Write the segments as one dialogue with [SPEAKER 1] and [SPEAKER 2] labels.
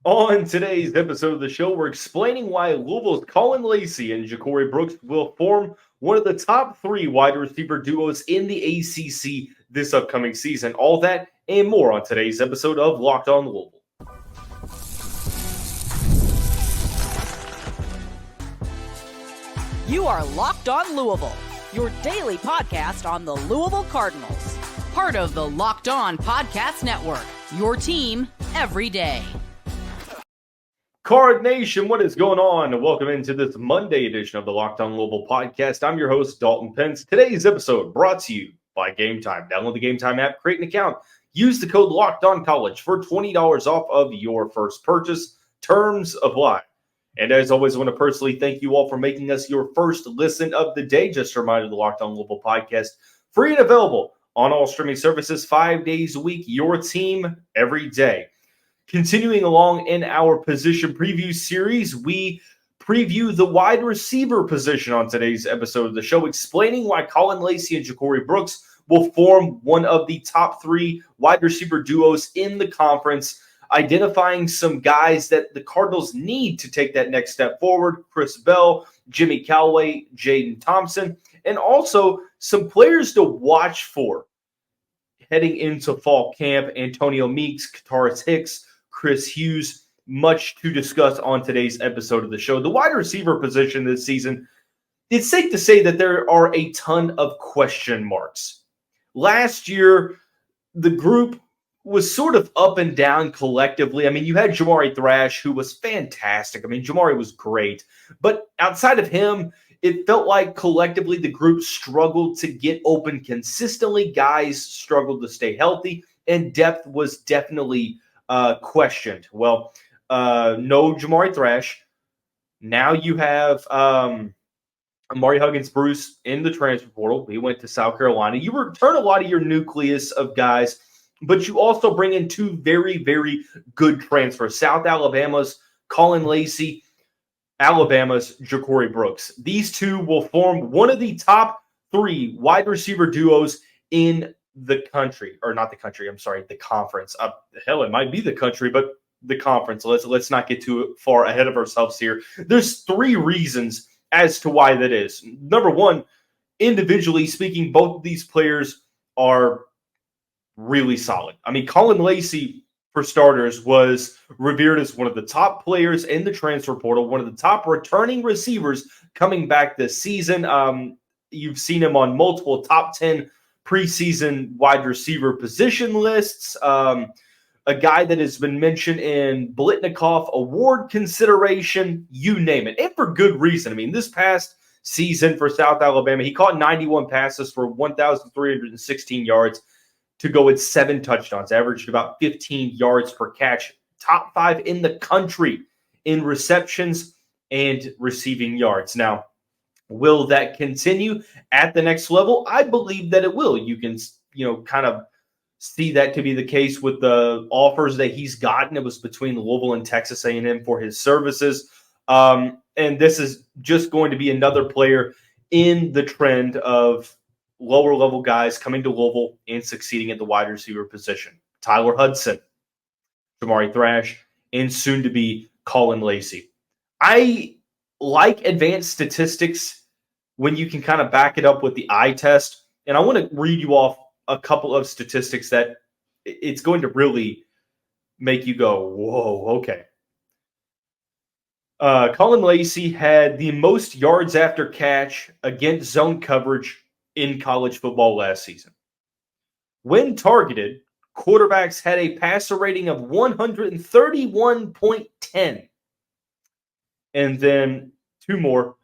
[SPEAKER 1] On today's episode of the show, we're explaining why Louisville's Caullin Lacy and Ja'Corey Brooks will form one of the top three wide receiver duos in the ACC this upcoming season. All that and more on today's episode of Locked On Louisville.
[SPEAKER 2] You are Locked On Louisville, your daily podcast on the Louisville Cardinals. Part of the Locked On Podcast Network, your team every day.
[SPEAKER 1] Card Nation, what is going on? Welcome into this Monday edition of the Locked On Louisville podcast. I'm your host, Dalton Pence. Today's episode brought to you by Gametime. Download the Gametime app, create an account, use the code LOCKEDONCollege for $20 off of your first purchase. Terms apply. And as always, I want to personally thank you all for making us your first listen of the day. Just a reminder, the Locked On Louisville podcast, free and available on all streaming services 5 days a week, your team every day. Continuing along in our position preview series, we preview the wide receiver position on today's episode of the show, explaining why Caullin Lacy and Ja'Corey Brooks will form one of the top three wide receiver duos in the conference, identifying some guys that the Cardinals need to take that next step forward: Chris Bell, Jimmy Calloway, Jadon Thompson, and also some players to watch for heading into fall camp: Antonio Meeks, Cataurus Hicks, Kris Hughes. Much to discuss on today's episode of the show. The wide receiver position this season, it's safe to say that there are a ton of question marks. Last year, the group was sort of up and down collectively. I mean, you had Jamari Thrash, who was fantastic. I mean, Jamari was great. But outside of him, it felt like collectively the group struggled to get open consistently. Guys struggled to stay healthy, and depth was definitely questioned. Well, no Jamari Thrash. Now you have Amari Huggins-Bruce in the transfer portal. He went to South Carolina. You return a lot of your nucleus of guys, but you also bring in two very, very good transfers. South Alabama's Caullin Lacy, Alabama's Ja'Corey Brooks. These two will form one of the top three wide receiver duos in the country, or not the country, I'm sorry, the conference. Hell, it might be the country, but the conference. Let's not get too far ahead of ourselves here. There's three reasons as to why that is. Number one, individually speaking, both of these players are really solid. I mean, Caullin Lacy, for starters, was revered as one of the top players in the transfer portal, one of the top returning receivers coming back this season. You've seen him on multiple top 10 preseason wide receiver position lists. A guy that has been mentioned in Blitnikoff Award consideration, you name it, and for good reason. I mean, this past season for South Alabama, he caught 91 passes for 1,316 yards to go with 7 touchdowns, averaged about 15 yards per catch, top 5 in the country in receptions and receiving yards. Now, will that continue at the next level? I believe that it will. You can, kind of see that to be the case with the offers that he's gotten. It was between Louisville and Texas A&M for his services. And this is just going to be another player in the trend of lower level guys coming to Louisville and succeeding at the wide receiver position. Tyler Hudson, Jamari Thrash, and soon to be Caullin Lacy. I like advanced statistics when you can kind of back it up with the eye test. And I want to read you off a couple of statistics that it's going to really make you go, whoa, okay. Caullin Lacy had the most yards after catch against zone coverage in college football last season. When targeted, quarterbacks had a passer rating of 131.10. And then two more.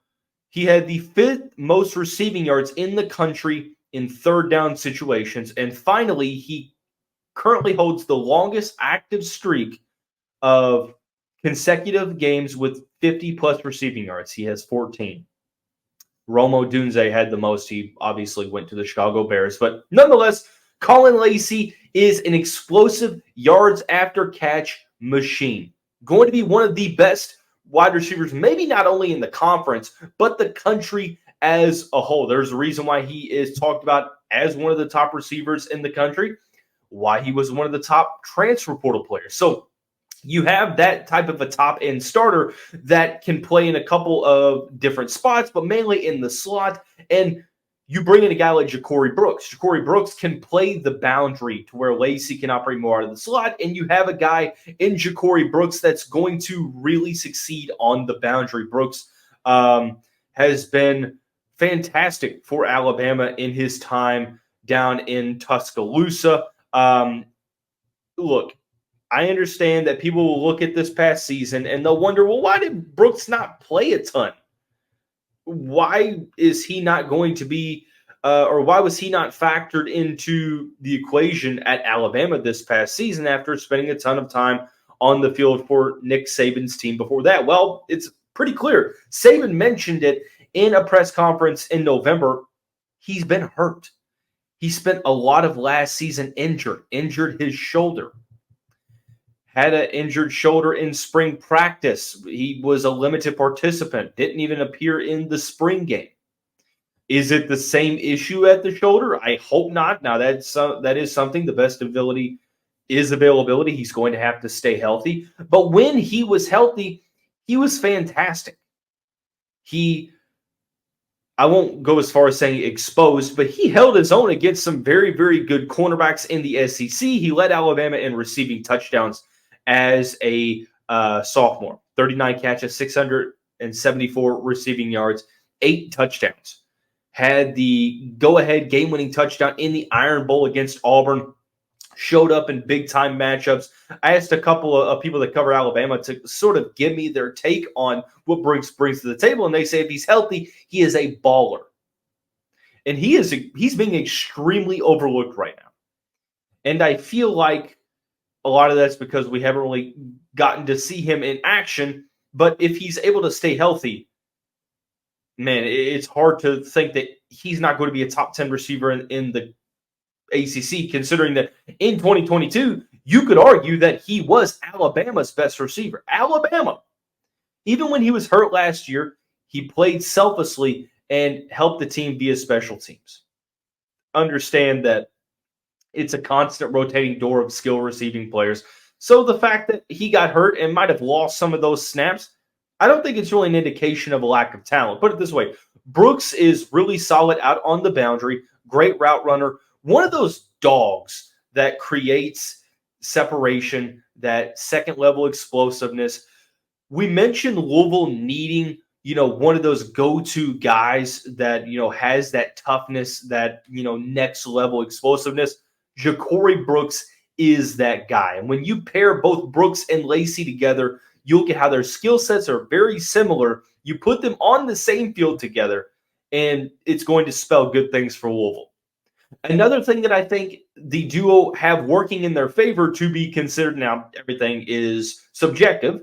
[SPEAKER 1] He had the 5th most receiving yards in the country in third down situations. And finally, he currently holds the longest active streak of consecutive games with 50-plus receiving yards. He has 14. Romo Dunze had the most. He obviously went to the Chicago Bears. But nonetheless, Caullin Lacy is an explosive yards after catch machine. Going to be one of the best wide receivers, maybe not only in the conference, but the country as a whole. There's a reason why he is talked about as one of the top receivers in the country, why he was one of the top transfer portal players. So you have that type of a top-end starter that can play in a couple of different spots, but mainly in the slot. And you bring in a guy like Ja'Corey Brooks. Ja'Corey Brooks can play the boundary to where Lacy can operate more out of the slot, and you have a guy in Ja'Corey Brooks that's going to really succeed on the boundary. Brooks has been fantastic for Alabama in his time down in Tuscaloosa. Look, I understand that people will look at this past season and they'll wonder, well, why did Brooks not play a ton? Why is he not going to be, or why was he not factored into the equation at Alabama this past season after spending a ton of time on the field for Nick Saban's team before that? Well, it's pretty clear. Saban mentioned it in a press conference in November. He's been hurt. He spent a lot of last season injured his shoulder. Had an injured shoulder in spring practice. He was a limited participant. Didn't even appear in the spring game. Is it the same issue at the shoulder? I hope not. Now, that is something. The best ability is availability. He's going to have to stay healthy. But when he was healthy, he was fantastic. I won't go as far as saying exposed, but he held his own against some very, very good cornerbacks in the SEC. He led Alabama in receiving touchdowns as a sophomore. 39 catches, 674 receiving yards, 8 touchdowns. Had the go-ahead game-winning touchdown in the Iron Bowl against Auburn. Showed up in big-time matchups. I asked a couple of people that cover Alabama to sort of give me their take on what Brooks brings to the table, and they say if he's healthy, he is a baller. And he's being extremely overlooked right now. And I feel like a lot of that's because we haven't really gotten to see him in action. But if he's able to stay healthy, man, it's hard to think that he's not going to be a top 10 receiver in the ACC, considering that in 2022, you could argue that he was Alabama's best receiver. Alabama. Even when he was hurt last year, he played selflessly and helped the team via special teams. Understand that it's a constant rotating door of skill receiving players. So the fact that he got hurt and might have lost some of those snaps, I don't think it's really an indication of a lack of talent. Put it this way, Brooks is really solid out on the boundary, great route runner, one of those dogs that creates separation, that second-level explosiveness. We mentioned Louisville needing, one of those go-to guys that, has that toughness, that, next-level explosiveness. Ja'Corey Brooks is that guy. And when you pair both Brooks and Lacy together, you'll get how their skill sets are very similar. You put them on the same field together, and it's going to spell good things for Louisville. Another thing that I think the duo have working in their favor to be considered, now everything is subjective,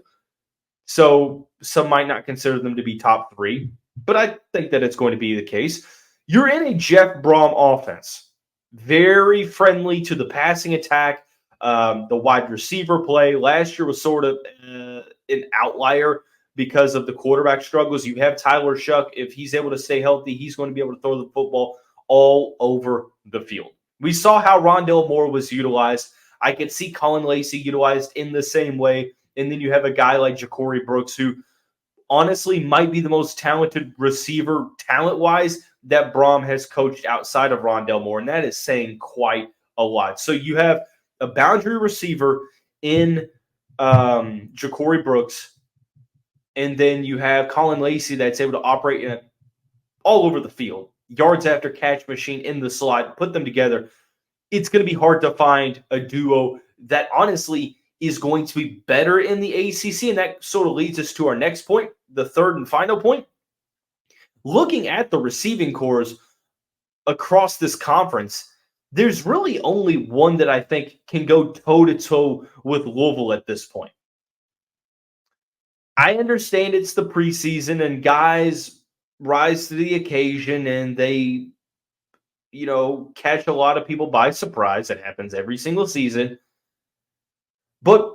[SPEAKER 1] so some might not consider them to be top 3, but I think that it's going to be the case. You're in a Jeff Brohm offense, very friendly to the passing attack, the wide receiver play. Last year was sort of an outlier because of the quarterback struggles. You have Tyler Shuck. If he's able to stay healthy, he's going to be able to throw the football all over the field. We saw how Rondale Moore was utilized. I could see Caullin Lacy utilized in the same way. And then you have a guy like Ja'Corey Brooks, who honestly might be the most talented receiver talent-wise that Brohm has coached outside of Rondale Moore. And that is saying quite a lot. So you have a boundary receiver in Ja'Corey Brooks. And then you have Caullin Lacy that's able to operate all over the field. Yards after catch machine in the slot, put them together. It's going to be hard to find a duo that honestly is going to be better in the ACC. And that sort of leads us to our next point, the third and final point. Looking at the receiving cores across this conference, there's really only one that I think can go toe-to-toe with Louisville at this point. I understand it's the preseason and guys rise to the occasion and they, catch a lot of people by surprise. It happens every single season. But,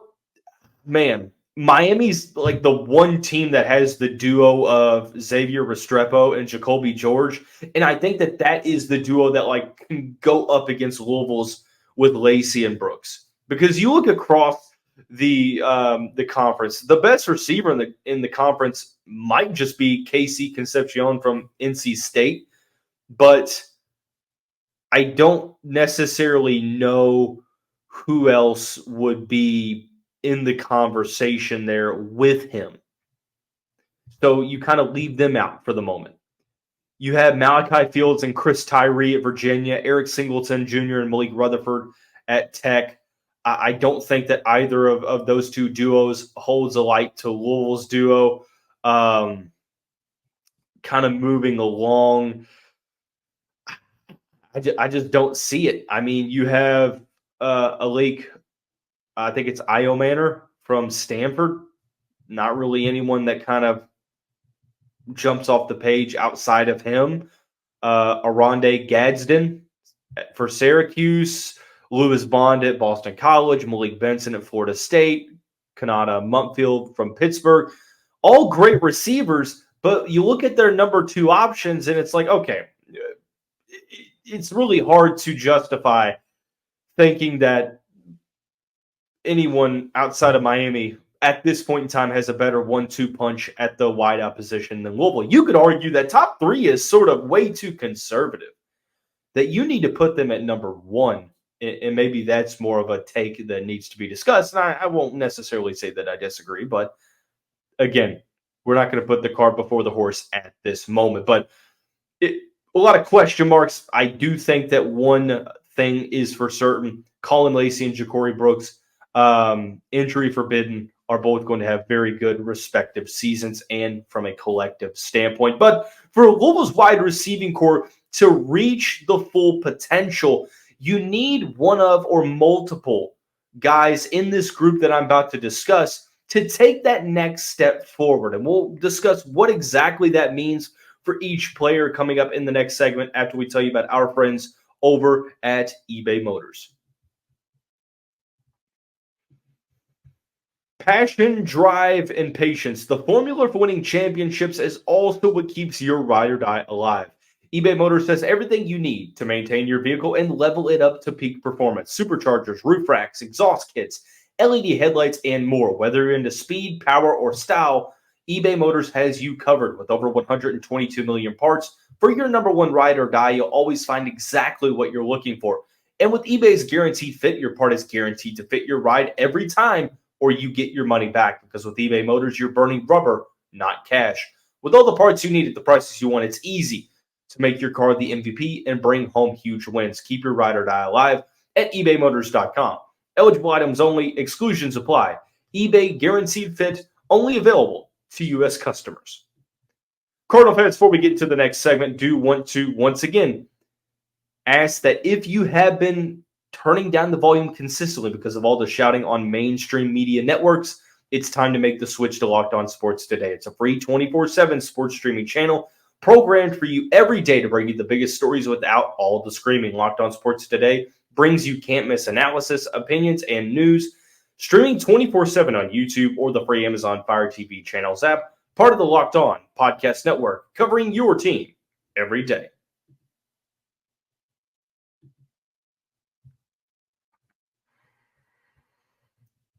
[SPEAKER 1] man, Miami's like the one team that has the duo of Xavier Restrepo and Jacoby George. And I think that is the duo that can go up against Louisville's with Lacy and Brooks. Because you look across the conference. The best receiver in the conference might just be Casey Concepcion from NC State, but I don't necessarily know who else would be in the conversation there with him. So you kind of leave them out for the moment. You have Malachi Fields and Chris Tyree at Virginia, Eric Singleton Jr. and Malik Rutherford at Tech. I don't think that either of those two duos holds a light to Louisville's duo. Kind of moving along. I just don't see it. I mean, you have Alek, I think it's Iomanor from Stanford. Not really anyone that kind of jumps off the page outside of him. Aronde Gadsden for Syracuse. Lewis Bond at Boston College, Malik Benson at Florida State, Kanata Mumpfield from Pittsburgh. All great receivers, but you look at their number 2 options and it's like, okay, it's really hard to justify thinking that anyone outside of Miami at this point in time has a better 1-2 punch at the wideout position than Louisville. You could argue that top 3 is sort of way too conservative, that you need to put them at number 1. And maybe that's more of a take that needs to be discussed. And I won't necessarily say that I disagree, but again, we're not going to put the cart before the horse at this moment. But a lot of question marks. I do think that one thing is for certain. Caullin Lacy and Ja'Corey Brooks, injury forbidden, are both going to have very good respective seasons and from a collective standpoint. But for Louisville's wide receiving core to reach the full potential, you need one of or multiple guys in this group that I'm about to discuss to take that next step forward. And we'll discuss what exactly that means for each player coming up in the next segment after we tell you about our friends over at eBay Motors. Passion, drive, and patience. The formula for winning championships is also what keeps your ride or die alive. eBay Motors has everything you need to maintain your vehicle and level it up to peak performance. Superchargers, roof racks, exhaust kits, LED headlights, and more. Whether you're into speed, power, or style, eBay Motors has you covered. With over 122 million parts, for your number 1 ride or die, you'll always find exactly what you're looking for. And with eBay's Guaranteed Fit, your part is guaranteed to fit your ride every time, or you get your money back. Because with eBay Motors, you're burning rubber, not cash. With all the parts you need at the prices you want, it's easy to make your car the MVP and bring home huge wins. Keep your ride or die alive at ebaymotors.com. Eligible items only. Exclusions apply. eBay Guaranteed Fit only available to U.S. customers. Cardinal fans, before we get into the next segment, do want to once again ask that if you have been turning down the volume consistently because of all the shouting on mainstream media networks, it's time to make the switch to Locked On Sports Today. It's a free 24/7 sports streaming channel programmed for you every day to bring you the biggest stories without all the screaming. Locked On Sports Today brings you can't-miss analysis, opinions, and news, streaming 24/7 on YouTube or the free Amazon Fire TV channels app, part of the Locked On Podcast Network, covering your team every day.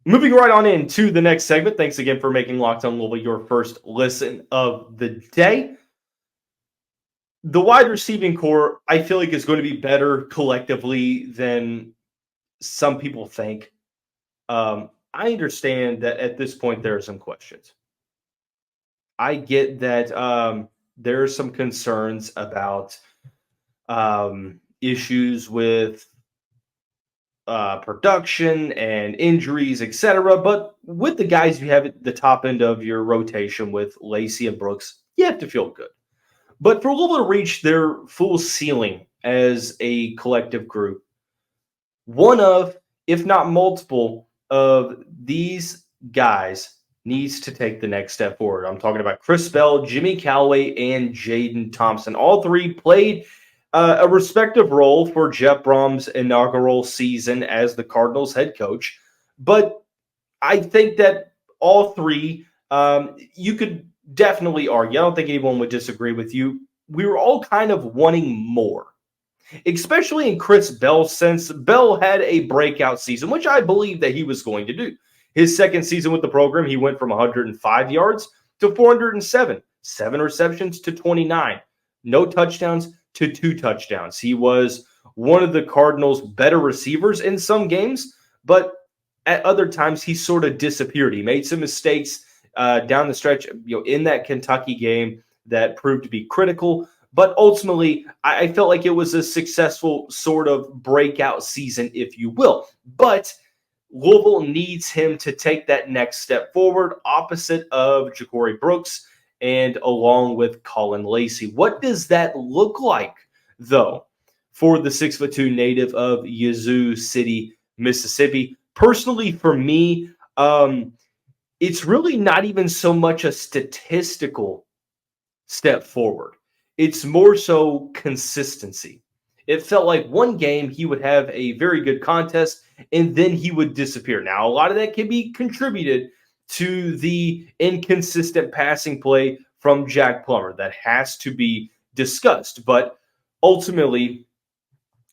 [SPEAKER 1] Moving right on into the next segment. Thanks again for making Locked On Louisville your first listen of the day. The wide receiving core, I feel like, is going to be better collectively than some people think. I understand that at this point there are some questions. I get that there are some concerns about issues with production and injuries, etc. But with the guys you have at the top end of your rotation with Lacy and Brooks, you have to feel good. But for Louisville to reach their full ceiling as a collective group, one of, if not multiple, of these guys needs to take the next step forward. I'm talking about Chris Bell, Jimmy Calloway, and Jadon Thompson. All three played a respective role for Jeff Brohm's inaugural season as the Cardinals head coach. But I think that all three, you could definitely argue, I don't think anyone would disagree with you, we were all kind of wanting more. Especially in Chris Bell's sense. Bell had a breakout season, which I believe that he was going to do. His second season with the program, he went from 105 yards to 407, 7 receptions to 29, no touchdowns to 2 touchdowns. He was one of the Cardinals' better receivers in some games, but at other times he sort of disappeared. He made some mistakes down the stretch, in that Kentucky game that proved to be critical. But ultimately, I felt like it was a successful sort of breakout season, if you will. But Louisville needs him to take that next step forward, opposite of Ja'Corey Brooks and along with Caullin Lacy. What does that look like, though, for the 6'2" native of Yazoo City, Mississippi? Personally, for me, it's really not even so much a statistical step forward. It's more so consistency. It felt like one game he would have a very good contest and then he would disappear. Now, a lot of that can be contributed to the inconsistent passing play from Jack Plummer. That has to be discussed. But ultimately,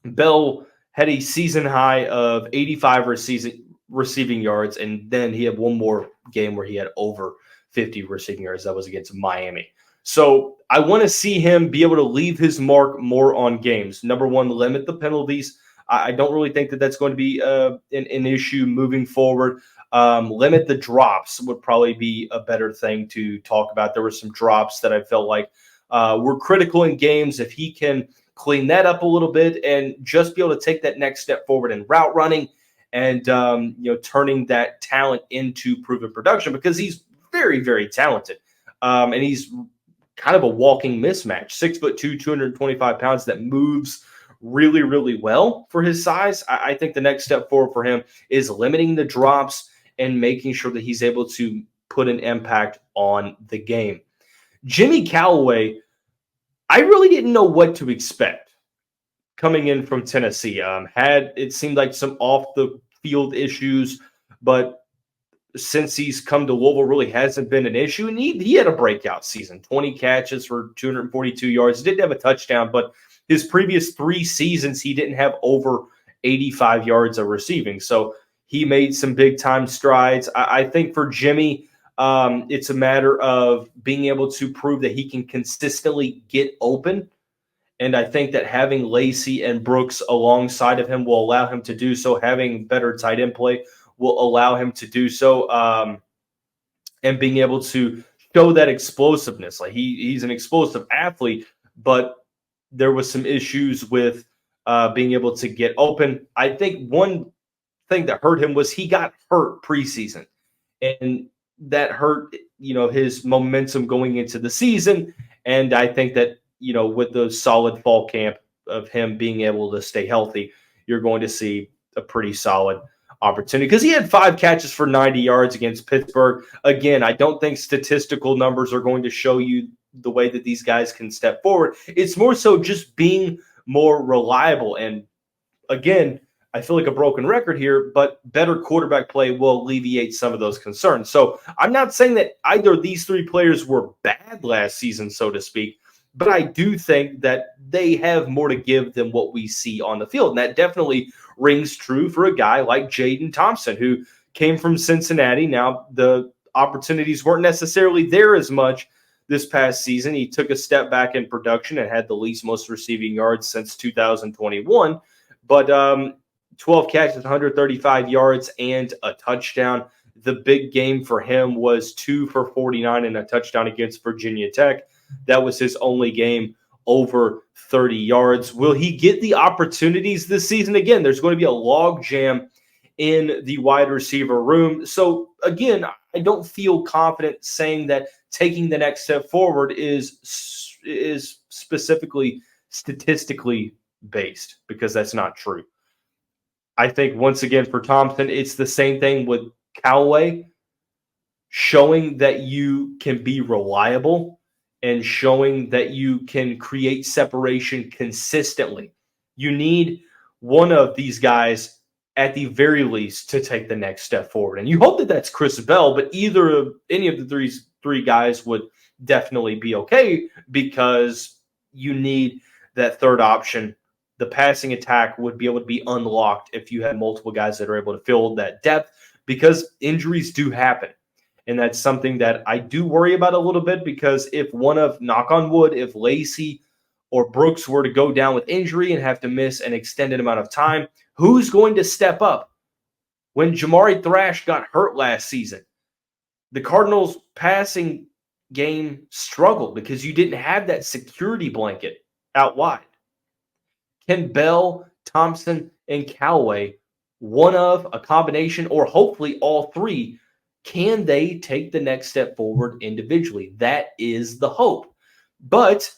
[SPEAKER 1] Bell had a season high of 85 receiving yards, and then he had one more game where he had over 50 receiving yards. That was against Miami. So I want to see him be able to leave his mark more on games. Number one, limit the penalties. I don't really think that that's going to be an issue moving forward. Limit the drops would probably be a better thing to talk about. There were some drops that I felt like were critical in games. If he can clean that up a little bit and just be able to take that next step forward in route running and turning that talent into proven production, because he's very, very talented. And he's kind of a walking mismatch. 6'2", 225 pounds that moves really, really well for his size. I think the next step forward for him is limiting the drops and making sure that he's able to put an impact on the game. Jimmy Calloway, I really didn't know what to expect coming in from Tennessee. It seemed like some off the field issues, but since he's come to Louisville, really hasn't been an issue. And he had a breakout season, 20 catches for 242 yards. He didn't have a touchdown, but his previous 3 seasons, he didn't have over 85 yards of receiving. So he made some big-time strides. I think for Jimmy, it's a matter of being able to prove that he can consistently get open. And I think that having Lacy and Brooks alongside of him will allow him to do so. Having better tight end play will allow him to do so, and being able to show that explosiveness. Like he's an explosive athlete, but there was some issues with being able to get open. I think one thing that hurt him was he got hurt preseason, and that hurt his momentum going into the season. And I think that with the solid fall camp of him being able to stay healthy, you're going to see a pretty solid opportunity, because he had 5 catches for 90 yards against Pittsburgh. Again, I don't think statistical numbers are going to show you the way that these guys can step forward. It's more so just being more reliable. And again, I feel like a broken record here, but better quarterback play will alleviate some of those concerns. So I'm not saying that either of these 3 players were bad last season, so to speak, but I do think that they have more to give than what we see on the field. And that definitely rings true for a guy like Jadon Thompson, who came from Cincinnati. Now, the opportunities weren't necessarily there as much this past season. He took a step back in production and had the least most receiving yards since 2021. But 12 catches, 135 yards, and a touchdown. The big game for him was 2 for 49 and a touchdown against Virginia Tech. That was his only game over 30 yards. Will he get the opportunities this season? Again, there's going to be a log jam in the wide receiver room. So, again, I don't feel confident saying that taking the next step forward is specifically statistically based, because that's not true. I think, once again, for Thompson, it's the same thing with Calloway, showing that you can be reliable and showing that you can create separation consistently. You need one of these guys, at the very least, to take the next step forward. And you hope that that's Chris Bell, but any of the three guys would definitely be okay, because you need that third option. The passing attack would be able to be unlocked if you had multiple guys that are able to fill that depth. because injuries do happen. And that's something that I do worry about a little bit, because if one of, knock on wood, if Lacy or Brooks were to go down with injury and have to miss an extended amount of time, who's going to step up? When Jamari Thrash got hurt last season, the Cardinals' passing game struggled because you didn't have that security blanket out wide. Can Bell, Thompson, and Calloway, one of, a combination, or hopefully all three, can they take the next step forward individually? That is the hope. But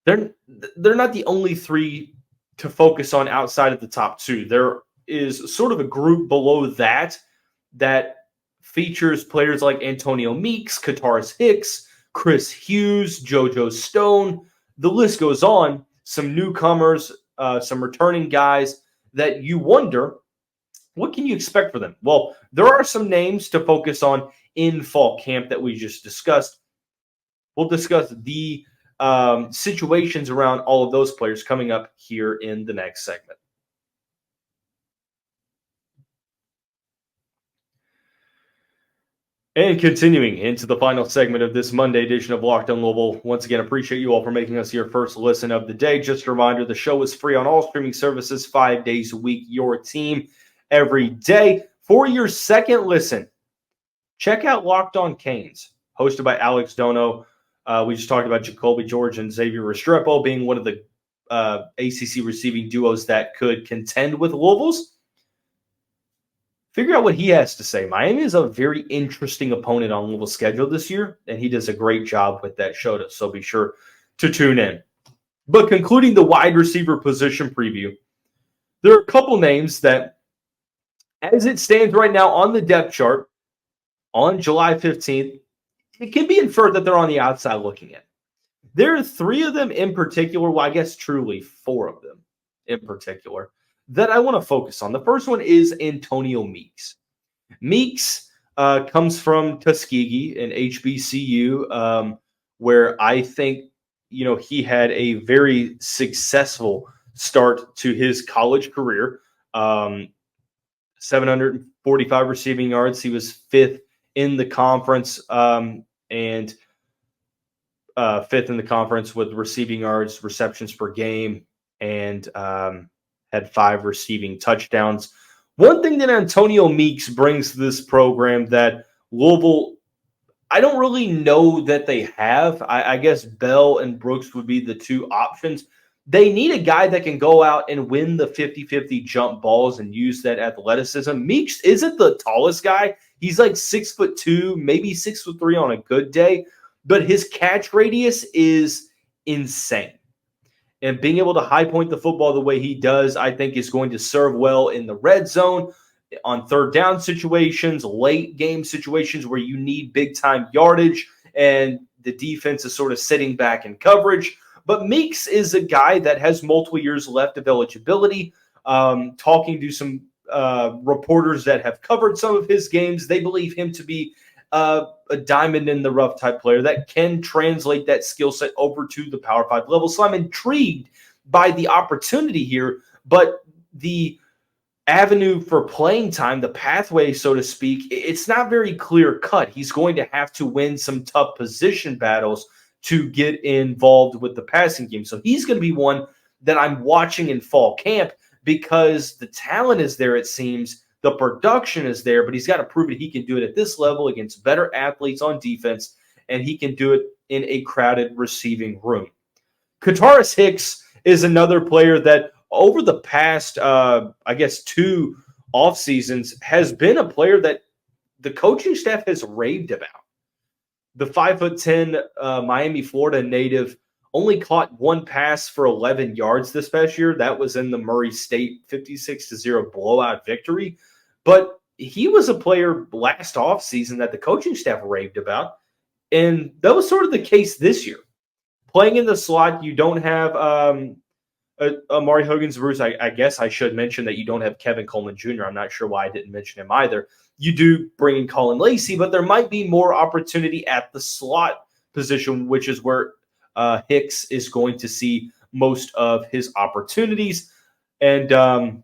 [SPEAKER 1] they're not the only three to focus on outside of the top two. There is sort of a group below that features players like Antonio Meeks, Cataurus Hicks, Kris Hughes, Jojo Stone. The list goes on. Some newcomers, some returning guys that you wonder, what can you expect for them? Well, there are some names to focus on in fall camp that we just discussed. We'll discuss the situations around all of those players coming up here in the next segment. And continuing into the final segment of this Monday edition of Locked On Louisville, once again, appreciate you all for making us your first listen of the day. Just a reminder, the show is free on all streaming services 5 days a week, your team every day. For your second listen, check out Locked On Canes, hosted by Alex Dono. We just talked about Jacoby George and Xavier Restrepo being one of the ACC receiving duos that could contend with Louisville's. Figure out what he has to say. Miami is a very interesting opponent on Louisville's schedule this year, and he does a great job with that show, so be sure to tune in. But concluding the wide receiver position preview, there are a couple names that, as it stands right now on the depth chart, on July 15th, it can be inferred that they're on the outside looking in. There are three of them in particular, well, I guess truly four of them in particular, that I want to focus on. The first one is Antonio Meeks. Meeks comes from Tuskegee and HBCU, where I think, he had a very successful start to his college career. 745 receiving yards. He was fifth in the conference, and fifth in the conference with receiving yards, receptions per game, and had 5 receiving touchdowns. One thing that Antonio Meeks brings to this program that Louisville, I don't really know that they have. I guess Bell and Brooks would be the two options. They need a guy that can go out and win the 50-50 jump balls and use that athleticism. Meeks isn't the tallest guy. He's like 6'2", maybe 6'3" on a good day, but his catch radius is insane. And being able to high point the football the way he does, I think, is going to serve well in the red zone, on third down situations, late game situations where you need big time yardage and the defense is sort of sitting back in coverage. But Meeks is a guy that has multiple years left of eligibility. Talking to some reporters that have covered some of his games, they believe him to be a diamond in the rough type player that can translate that skill set over to the Power 5 level. So I'm intrigued by the opportunity here, but the avenue for playing time, the pathway, so to speak, it's not very clear cut. He's going to have to win some tough position battles to get involved with the passing game. So he's going to be one that I'm watching in fall camp because the talent is there, it seems. The production is there, but he's got to prove that he can do it at this level against better athletes on defense, and he can do it in a crowded receiving room. Cataurus Hicks is another player that over the past, 2 off seasons has been a player that the coaching staff has raved about. The 5'10" Miami, Florida native only caught one pass for 11 yards this past year. That was in the Murray State 56-0 blowout victory. But he was a player last offseason that the coaching staff raved about, and that was sort of the case this year. Playing in the slot, you don't have Amari Huggins-Bruce. I guess I should mention that you don't have Kevin Coleman Jr. I'm not sure why I didn't mention him either. You do bring in Caullin Lacy, but there might be more opportunity at the slot position, which is where Hicks is going to see most of his opportunities. And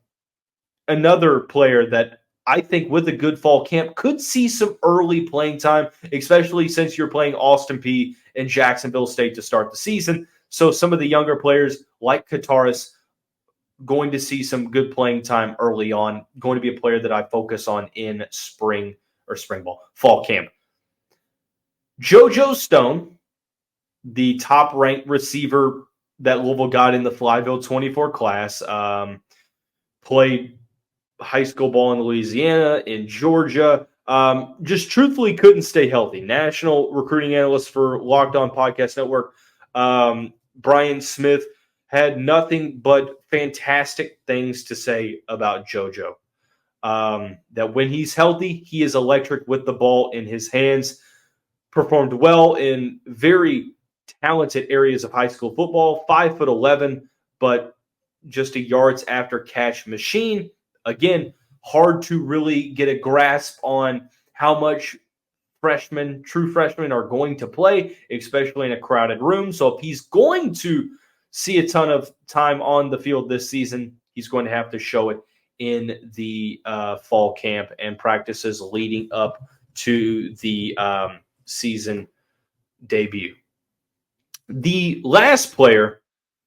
[SPEAKER 1] another player that I think with a good fall camp, could see some early playing time, especially since you're playing Austin Peay and Jacksonville State to start the season. So some of the younger players like Cataurus going to see some good playing time early on, going to be a player that I focus on in fall camp. Jojo Stone, the top-ranked receiver that Louisville got in the Flyville 24 class, played high school ball in Louisiana, in Georgia, just truthfully couldn't stay healthy. National recruiting analyst for Locked On Podcast Network, Brian Smith, had nothing but fantastic things to say about JoJo. That when he's healthy, he is electric with the ball in his hands, performed well in very talented areas of high school football, 5'11", but just a yards after catch machine. Again, hard to really get a grasp on how much true freshmen are going to play, especially in a crowded room. So if he's going to see a ton of time on the field this season, he's going to have to show it in the fall camp and practices leading up to the season debut. The last player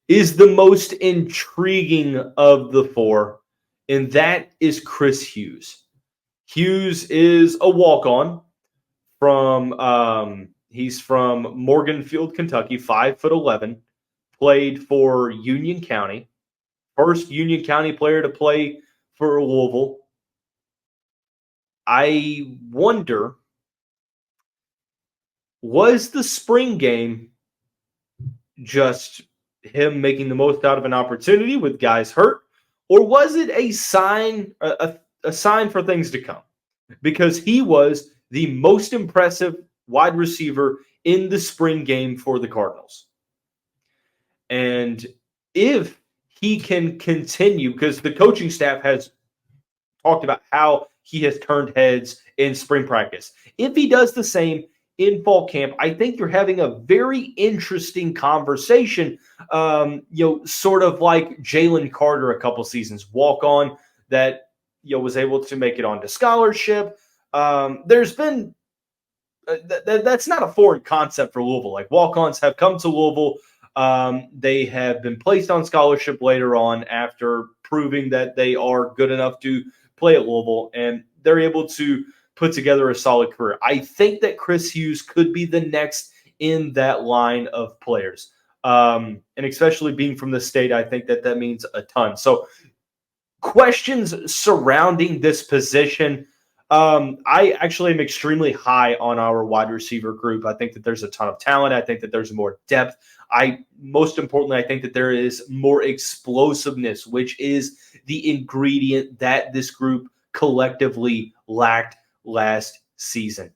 [SPEAKER 1] is the most intriguing of the four, and that is Kris Hughes. Hughes is a walk-on from he's from Morganfield, Kentucky, 5'11", played for Union County, first Union County player to play for Louisville. I wonder, was the spring game just him making the most out of an opportunity with guys hurt, or was it a sign for things to come? Because he was the most impressive wide receiver in the spring game for the Cardinals. And if he can continue, because the coaching staff has talked about how he has turned heads in spring practice. If he does the same in fall camp, I think you're having a very interesting conversation, sort of like Jalen Carter a couple seasons, walk on that, was able to make it onto scholarship. There's been, that's not a foreign concept for Louisville. Like walk-ons have come to Louisville. They have been placed on scholarship later on after proving that they are good enough to play at Louisville, and they're able to put together a solid career. I think that Kris Hughes could be the next in that line of players. And especially being from the state, I think that means a ton. So questions surrounding this position. I actually am extremely high on our wide receiver group. I think that there's a ton of talent. I think that there's more depth. Most importantly, I think that there is more explosiveness, which is the ingredient that this group collectively lacked last season.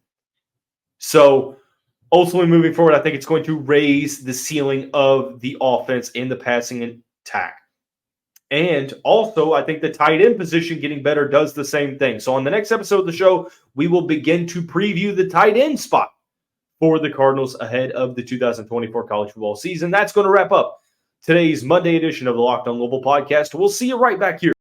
[SPEAKER 1] So ultimately moving forward, I think it's going to raise the ceiling of the offense in the passing attack. And also, I think the tight end position getting better does the same thing. So on the next episode of the show, we will begin to preview the tight end spot for the Cardinals ahead of the 2024 college football season. That's going to wrap up today's Monday edition of the Locked On Louisville podcast. We'll see you right back here